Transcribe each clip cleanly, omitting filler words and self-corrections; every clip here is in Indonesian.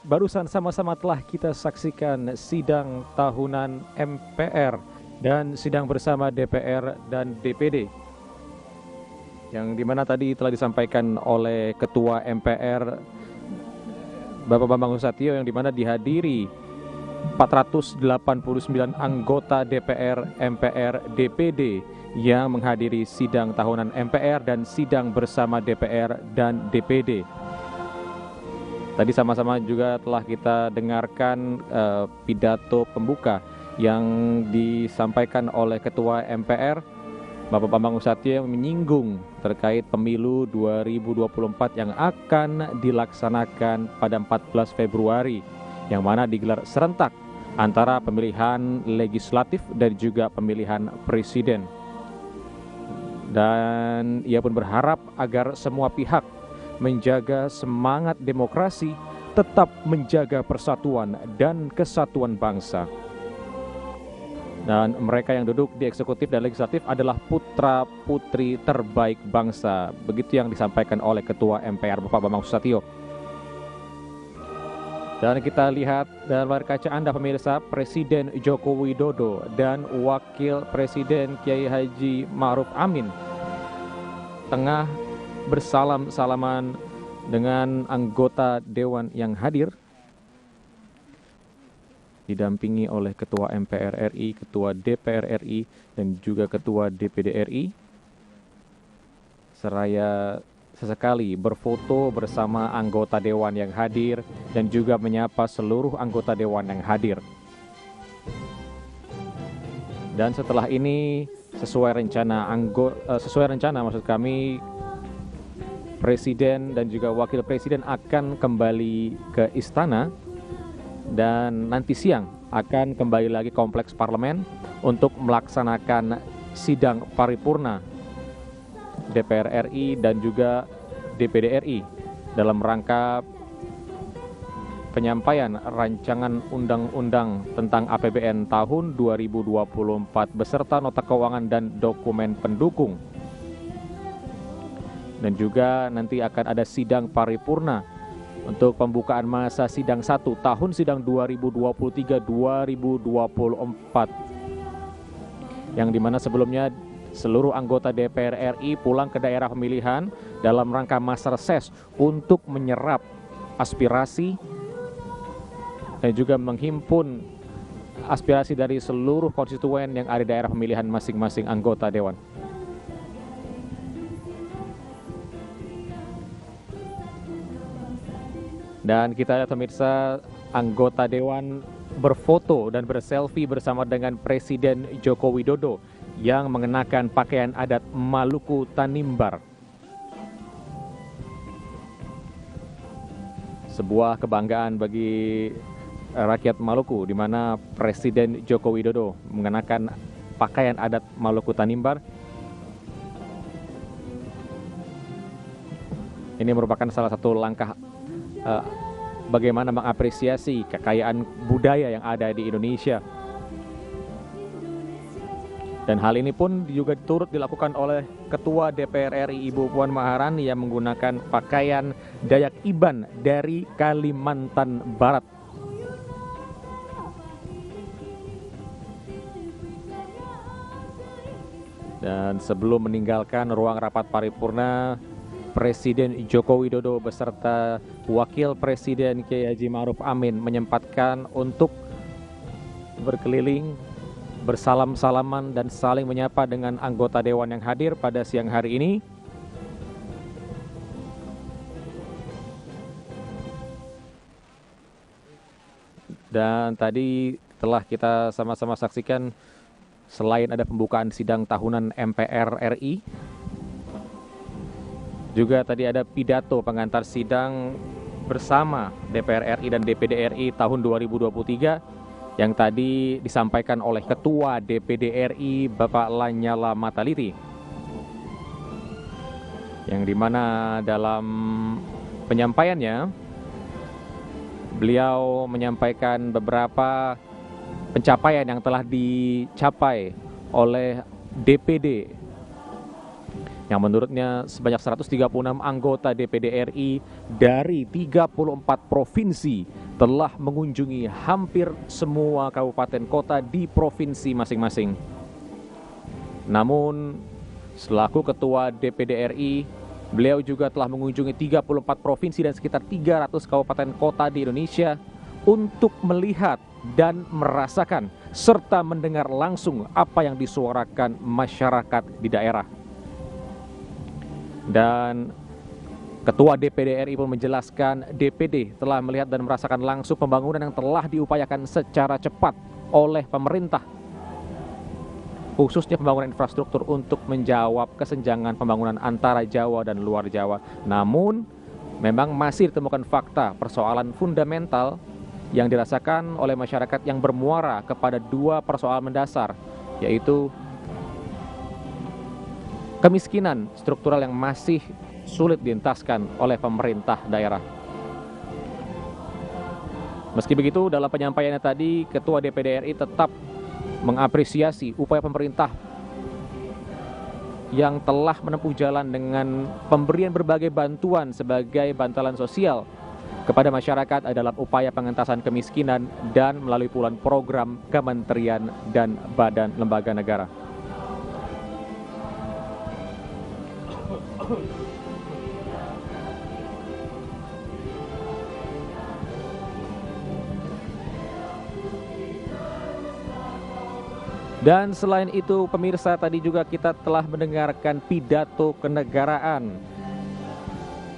barusan sama-sama telah kita saksikan sidang tahunan MPR dan sidang bersama DPR dan DPD. Yang dimana tadi telah disampaikan oleh Ketua MPR Bapak Bambang Susatyo, yang dimana dihadiri 489 anggota DPR, MPR, DPD yang menghadiri sidang tahunan MPR dan sidang bersama DPR dan DPD. Tadi sama-sama juga telah kita dengarkan pidato pembuka yang disampaikan oleh Ketua MPR Bapak Bambang Susatyo, yang menyinggung terkait pemilu 2024 yang akan dilaksanakan pada 14 Februari, yang mana digelar serentak antara pemilihan legislatif dan juga pemilihan presiden. Dan ia pun berharap agar semua pihak menjaga semangat demokrasi, tetap menjaga persatuan dan kesatuan bangsa. Dan mereka yang duduk di eksekutif dan legislatif adalah putra-putri terbaik bangsa. Begitu yang disampaikan oleh Ketua MPR Bapak Bambang Susatyo. Dan kita lihat dalam layar kaca Anda pemirsa, Presiden Joko Widodo dan Wakil Presiden Kiai Haji Ma'ruf Amin tengah bersalam-salaman dengan anggota Dewan yang hadir, didampingi oleh Ketua MPR RI, Ketua DPR RI, dan juga Ketua DPD RI. Seraya sesekali berfoto bersama anggota Dewan yang hadir dan juga menyapa seluruh anggota Dewan yang hadir. Dan setelah ini sesuai rencana maksud kami, Presiden dan juga Wakil Presiden akan kembali ke istana dan nanti siang akan kembali lagi kompleks parlemen untuk melaksanakan sidang paripurna DPR RI dan juga DPD RI dalam rangka penyampaian rancangan undang-undang tentang APBN tahun 2024 beserta nota keuangan dan dokumen pendukung. Dan juga nanti akan ada sidang paripurna untuk pembukaan masa sidang 1 tahun sidang 2023-2024, yang dimana sebelumnya seluruh anggota DPR RI pulang ke daerah pemilihan dalam rangka masa reses untuk menyerap aspirasi dan juga menghimpun aspirasi dari seluruh konstituen yang ada di daerah pemilihan masing-masing anggota Dewan. Dan kita lihat pemirsa, anggota Dewan berfoto dan berselfie bersama dengan Presiden Joko Widodo yang mengenakan pakaian adat Maluku Tanimbar. Sebuah kebanggaan bagi rakyat Maluku, di mana Presiden Joko Widodo mengenakan pakaian adat Maluku Tanimbar. Ini merupakan salah satu langkah bagaimana mengapresiasi kekayaan budaya yang ada di Indonesia. Dan hal ini pun juga turut dilakukan oleh Ketua DPR RI Ibu Puan Maharani yang menggunakan pakaian Dayak Iban dari Kalimantan Barat. Dan sebelum meninggalkan ruang rapat paripurna, Presiden Joko Widodo beserta Wakil Presiden Kiai Haji Ma'ruf Amin menyempatkan untuk berkeliling, bersalam-salaman dan saling menyapa dengan anggota Dewan yang hadir pada siang hari ini. Dan tadi telah kita sama-sama saksikan, selain ada pembukaan sidang tahunan MPR RI, juga tadi ada pidato pengantar sidang bersama DPR RI dan DPD RI tahun 2023 yang tadi disampaikan oleh Ketua DPD RI Bapak Lanyala Mataliti, yang dimana dalam penyampaiannya beliau menyampaikan beberapa pencapaian yang telah dicapai oleh DPD yang menurutnya sebanyak 136 anggota DPD RI dari 34 provinsi telah mengunjungi hampir semua kabupaten kota di provinsi masing-masing. Namun, selaku Ketua DPD RI, beliau juga telah mengunjungi 34 provinsi dan sekitar 300 kabupaten kota di Indonesia untuk melihat dan merasakan serta mendengar langsung apa yang disuarakan masyarakat di daerah. Dan Ketua DPD RI pun menjelaskan DPD telah melihat dan merasakan langsung pembangunan yang telah diupayakan secara cepat oleh pemerintah, khususnya pembangunan infrastruktur untuk menjawab kesenjangan pembangunan antara Jawa dan luar Jawa. Namun, memang masih ditemukan fakta persoalan fundamental yang dirasakan oleh masyarakat yang bermuara kepada dua persoalan mendasar, yaitu kemiskinan struktural yang masih sulit dientaskan oleh pemerintah daerah. Meski begitu, dalam penyampaiannya tadi, Ketua DPD RI tetap mengapresiasi upaya pemerintah yang telah menempuh jalan dengan pemberian berbagai bantuan sebagai bantalan sosial kepada masyarakat dalam upaya pengentasan kemiskinan dan melalui puluhan program kementerian dan badan lembaga negara. Dan selain itu, pemirsa, tadi juga kita telah mendengarkan pidato kenegaraan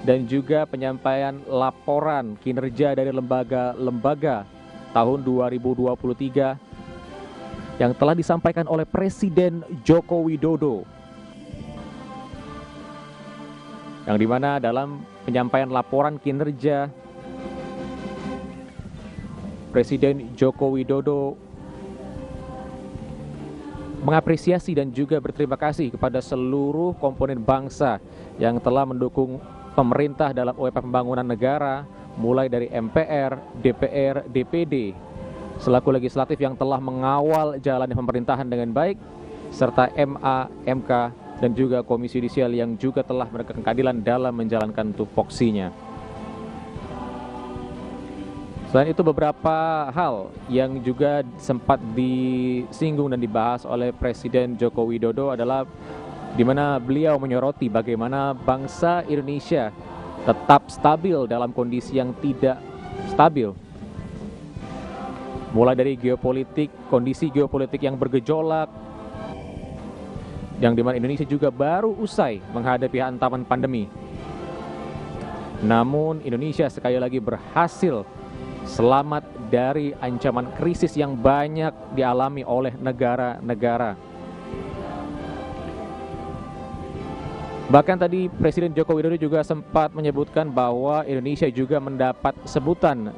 dan juga penyampaian laporan kinerja dari lembaga-lembaga tahun 2023 yang telah disampaikan oleh Presiden Joko Widodo. Yang dimana dalam penyampaian laporan kinerja, Presiden Joko Widodo mengapresiasi dan juga berterima kasih kepada seluruh komponen bangsa yang telah mendukung pemerintah dalam upaya pembangunan negara, mulai dari MPR, DPR, DPD, selaku legislatif yang telah mengawal jalannya pemerintahan dengan baik, serta MA, MK, dan juga Komisi Yudisial yang juga telah menegakkan keadilan dalam menjalankan tupoksinya. Selain itu, beberapa hal yang juga sempat disinggung dan dibahas oleh Presiden Joko Widodo adalah di mana beliau menyoroti bagaimana bangsa Indonesia tetap stabil dalam kondisi yang tidak stabil. Mulai dari geopolitik, kondisi geopolitik yang bergejolak, yang dimana Indonesia juga baru usai menghadapi hantaman pandemi. Namun Indonesia sekali lagi berhasil selamat dari ancaman krisis yang banyak dialami oleh negara-negara. Bahkan tadi Presiden Joko Widodo juga sempat menyebutkan bahwa Indonesia juga mendapat sebutan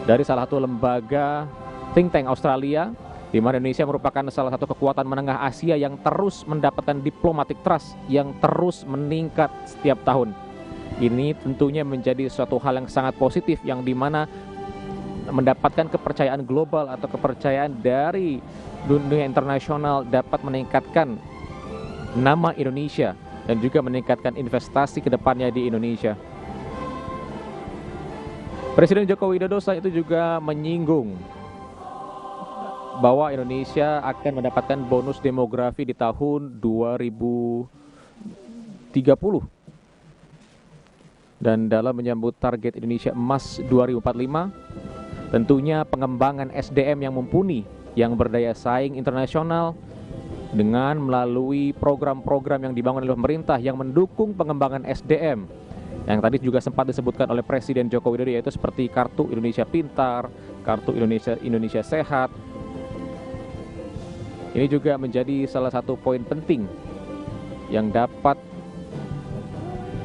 dari salah satu lembaga think tank Australia, di mana Indonesia merupakan salah satu kekuatan menengah Asia yang terus mendapatkan diplomatic trust yang terus meningkat setiap tahun. Ini tentunya menjadi suatu hal yang sangat positif, yang dimana mendapatkan kepercayaan global atau kepercayaan dari dunia internasional dapat meningkatkan nama Indonesia dan juga meningkatkan investasi ke depannya di Indonesia. Presiden Joko Widodo saat itu juga menyinggung bahwa Indonesia akan mendapatkan bonus demografi di tahun 2030. Dan dalam menyambut target Indonesia Emas 2045, tentunya pengembangan SDM yang mumpuni, yang berdaya saing internasional, dengan melalui program-program yang dibangun oleh pemerintah yang mendukung pengembangan SDM, yang tadi juga sempat disebutkan oleh Presiden Joko Widodo, yaitu seperti Kartu Indonesia Pintar, Kartu Indonesia Sehat. Ini juga menjadi salah satu poin penting yang dapat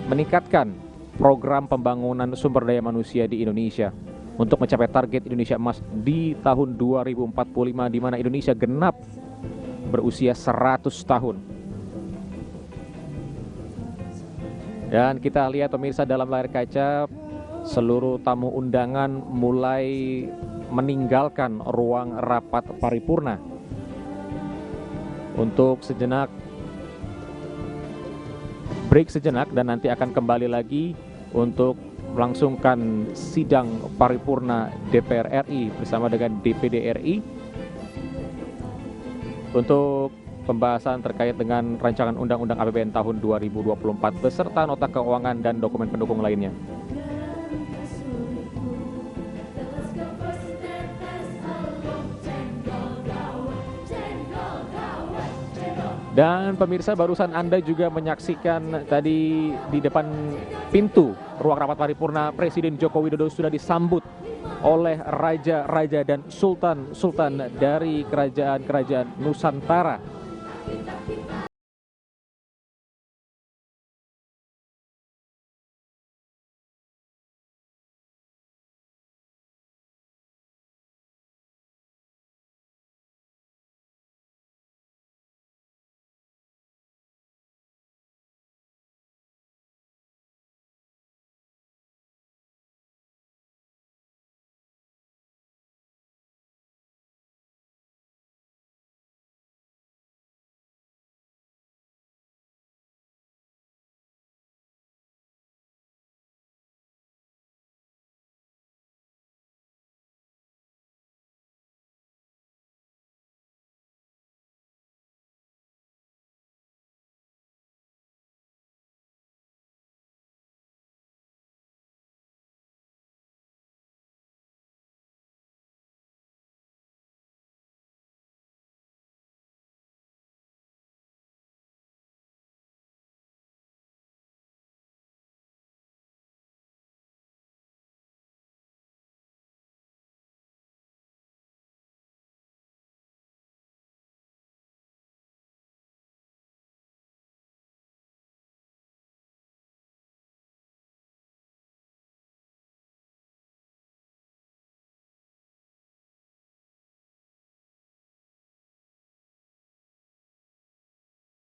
meningkatkan program pembangunan sumber daya manusia di Indonesia untuk mencapai target Indonesia Emas di tahun 2045, di mana Indonesia genap berusia 100 tahun. Dan kita lihat pemirsa dalam layar kaca, seluruh tamu undangan mulai meninggalkan ruang rapat paripurna untuk sejenak break sejenak dan nanti akan kembali lagi untuk melangsungkan sidang paripurna DPR RI bersama dengan DPD RI untuk pembahasan terkait dengan rancangan Undang-Undang APBN tahun 2024 beserta nota keuangan dan dokumen pendukung lainnya. Dan pemirsa, barusan Anda juga menyaksikan tadi di depan pintu ruang rapat paripurna Presiden Joko Widodo sudah disambut oleh raja-raja dan sultan-sultan dari kerajaan-kerajaan Nusantara.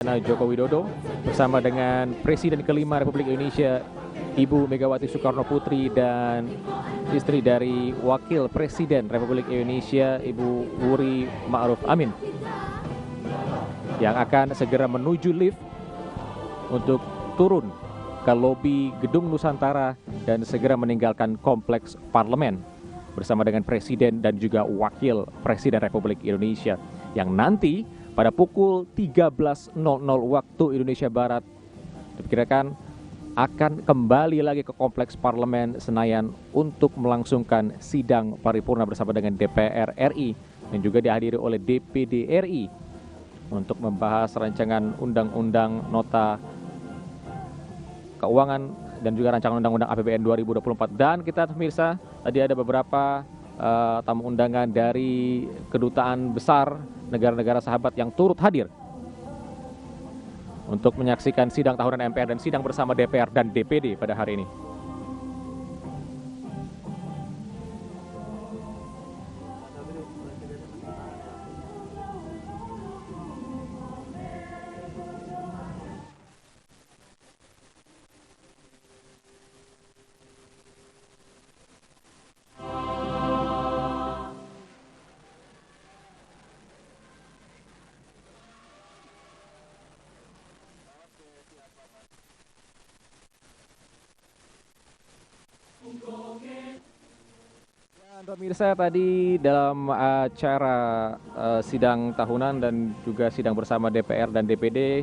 Joko Widodo bersama dengan Presiden kelima Republik Indonesia Ibu Megawati Soekarno Putri dan istri dari Wakil Presiden Republik Indonesia Ibu Wuri Ma'ruf Amin yang akan segera menuju lift untuk turun ke lobi Gedung Nusantara dan segera meninggalkan kompleks parlemen bersama dengan Presiden dan juga Wakil Presiden Republik Indonesia yang nanti pada pukul 13.00 waktu Indonesia Barat diperkirakan akan kembali lagi ke kompleks Parlemen Senayan untuk melangsungkan sidang paripurna bersama dengan DPR RI dan juga dihadiri oleh DPD RI untuk membahas rancangan undang-undang nota keuangan dan juga rancangan undang-undang APBN 2024. Dan kita pemirsa, tadi ada beberapa tamu undangan dari kedutaan besar negara-negara sahabat yang turut hadir untuk menyaksikan sidang tahunan MPR dan sidang bersama DPR dan DPD pada hari ini. Dan pemirsa, tadi dalam acara sidang tahunan dan juga sidang bersama DPR dan DPD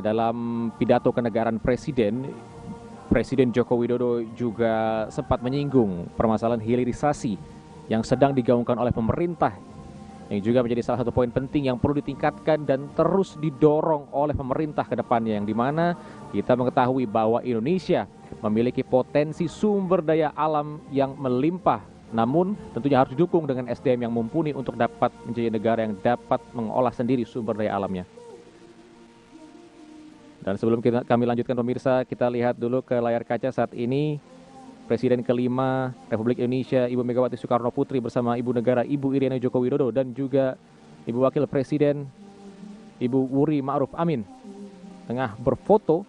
dalam pidato kenegaraan Presiden Joko Widodo juga sempat menyinggung permasalahan hilirisasi yang sedang digaungkan oleh pemerintah yang juga menjadi salah satu poin penting yang perlu ditingkatkan dan terus didorong oleh pemerintah ke depannya, yang dimana kita mengetahui bahwa Indonesia memiliki potensi sumber daya alam yang melimpah, namun tentunya harus didukung dengan SDM yang mumpuni untuk dapat menjadi negara yang dapat mengolah sendiri sumber daya alamnya. Dan sebelum kami lanjutkan pemirsa, kita lihat dulu ke layar kaca saat ini Presiden kelima Republik Indonesia Ibu Megawati Soekarno Putri bersama Ibu Negara Ibu Iriana Joko Widodo dan juga Ibu Wakil Presiden Ibu Wuri Ma'ruf Amin tengah berfoto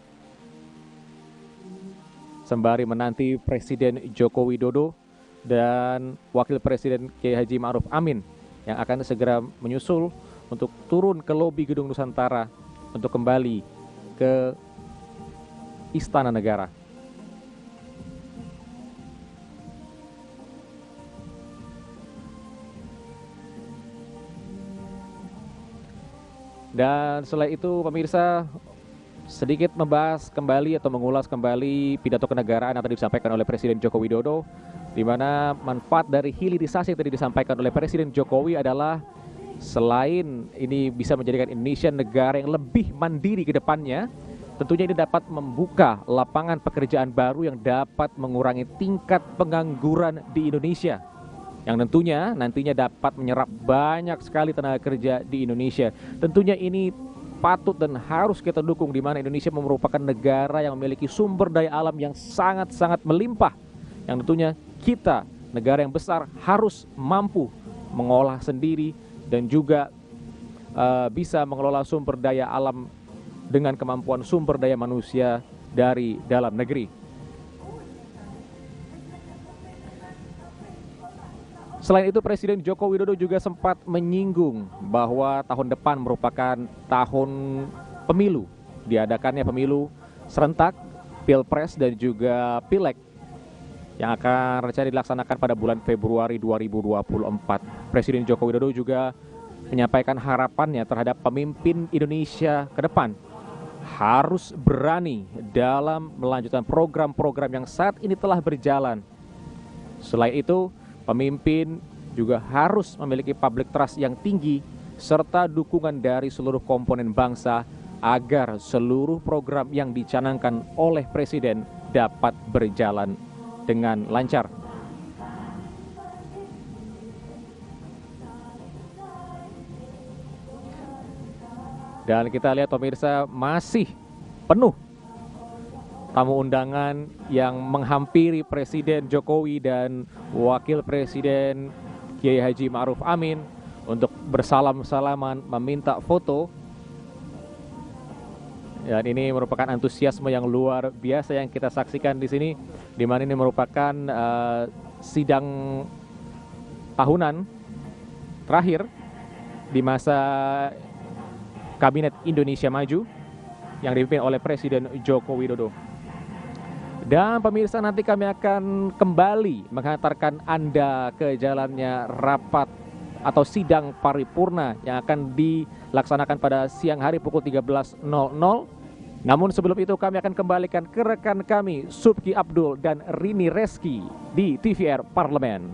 sembari menanti Presiden Joko Widodo dan Wakil Presiden Kiai Haji Ma'ruf Amin yang akan segera menyusul untuk turun ke lobi Gedung Nusantara untuk kembali ke Istana Negara. Dan setelah itu pemirsa, sedikit membahas kembali atau mengulas kembali pidato kenegaraan yang tadi disampaikan oleh Presiden Joko Widodo, di mana manfaat dari hilirisasi yang tadi disampaikan oleh Presiden Jokowi adalah selain ini bisa menjadikan Indonesia negara yang lebih mandiri ke depannya, tentunya ini dapat membuka lapangan pekerjaan baru yang dapat mengurangi tingkat pengangguran di Indonesia, yang tentunya nantinya dapat menyerap banyak sekali tenaga kerja di Indonesia. Tentunya ini patut dan harus kita dukung, di mana Indonesia merupakan negara yang memiliki sumber daya alam yang sangat-sangat melimpah, yang tentunya kita, negara yang besar, harus mampu mengolah sendiri dan juga bisa mengelola sumber daya alam dengan kemampuan sumber daya manusia dari dalam negeri. Selain itu, Presiden Joko Widodo juga sempat menyinggung bahwa tahun depan merupakan tahun pemilu. Diadakannya pemilu serentak, Pilpres dan juga Pileg yang akan rencana dilaksanakan pada bulan Februari 2024. Presiden Joko Widodo juga menyampaikan harapannya terhadap pemimpin Indonesia ke depan harus berani dalam melanjutkan program-program yang saat ini telah berjalan. Selain itu, pemimpin juga harus memiliki public trust yang tinggi serta dukungan dari seluruh komponen bangsa agar seluruh program yang dicanangkan oleh Presiden dapat berjalan dengan lancar. Dan kita lihat pemirsa, masih penuh tamu undangan yang menghampiri Presiden Jokowi dan Wakil Presiden Kiai Haji Ma'ruf Amin untuk bersalam-salaman, meminta foto. Dan ini merupakan antusiasme yang luar biasa yang kita saksikan di sini, di mana ini merupakan sidang tahunan terakhir di masa Kabinet Indonesia Maju yang dipimpin oleh Presiden Joko Widodo. Dan pemirsa, nanti kami akan kembali mengantarkan Anda ke jalannya rapat atau sidang paripurna yang akan dilaksanakan pada siang hari pukul 13.00. Namun sebelum itu kami akan kembalikan ke rekan kami Subki Abdul dan Rini Reski di TVR Parlemen.